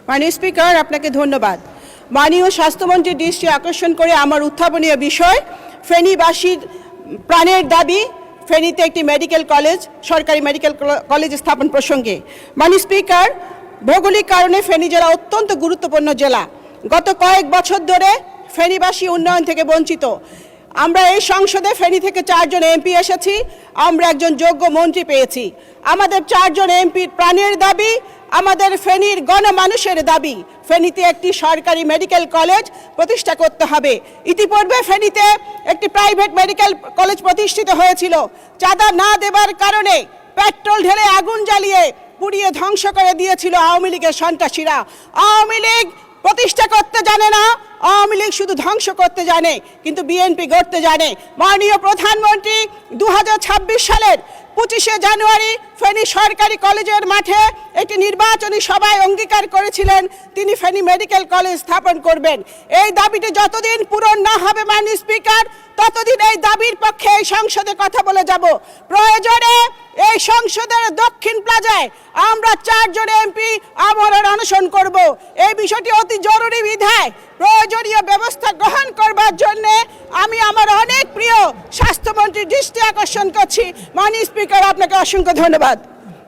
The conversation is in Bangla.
মাননীয় স্পিকার, আপনাকে ধন্যবাদ। মাননীয় স্বাস্থ্যমন্ত্রীর দৃষ্টি আকর্ষণ করে আমার উত্থাপনীয় বিষয় ফেনীবাসীর প্রাণের দাবি ফেনীতে একটি মেডিকেল কলেজ, সরকারি মেডিকেল কলেজ স্থাপন প্রসঙ্গে। মাননীয় স্পিকার, ভৌগোলিক কারণে ফেনী জেলা অত্যন্ত গুরুত্বপূর্ণ জেলা। গত কয়েক বছর ধরে ফেনীবাসী উন্নয়ন থেকে বঞ্চিত। আমরা এই সংসদে ফেনী থেকে 4 জন এমপি এসেছি, আমরা একজন যোগ্য মন্ত্রী পেয়েছি। আমাদের 4 জন এমপির প্রাণের দাবি, আমাদের ফেনীর গণমানুষের দাবি ফেনীতে একটি সরকারি মেডিকেল কলেজ প্রতিষ্ঠা করতে হবে। ইতিপূর্বে ফেনীতে একটি প্রাইভেট মেডিকেল কলেজ প্রতিষ্ঠিত হয়েছিল। চাঁদা না দেবার কারণে পেট্রোল ঢেলে আগুন জ্বালিয়ে পুড়িয়ে ধ্বংস করে দিয়েছিল আওয়ামী লীগের সন্ত্রাসীরা। আওয়ামী লীগ প্রতিষ্ঠা করতে জানে না, আওয়ামী লীগ শুধু ধ্বংস করতে জানে, কিন্তু বিএনপি গড়তে জানে। মাননীয় প্রধানমন্ত্রী 2026 সালের 25শে জানুয়ারি ফেনী সরকারি কলেজের মাঠে একটি নির্বাচনী সভায় অঙ্গীকার করেছিলেন তিনি ফেনী মেডিকেল কলেজ স্থাপন করবেন। এই দাবিটি যতদিন পূরণ না হবে মাননীয় স্পিকার, ততদিন এই দাবির পক্ষে এই সংসদে কথা বলে যাব। প্রয়োজনে এই সংসদের দক্ষিণ প্লাজায় আমরা 4 জন এমপি আমরণ অনশন করব। এই বিষয়টি অতি জরুরি বিধায় প্রয়োজনীয় ব্যবস্থা গ্রহণ করবার জন্য আমি আমার অনেক প্রিয় স্বাস্থ্যমন্ত্রীর দৃষ্টি আকর্ষণ করছি। মাননীয় স্পিকার, আপনাকে অসংখ্য ধন্যবাদ।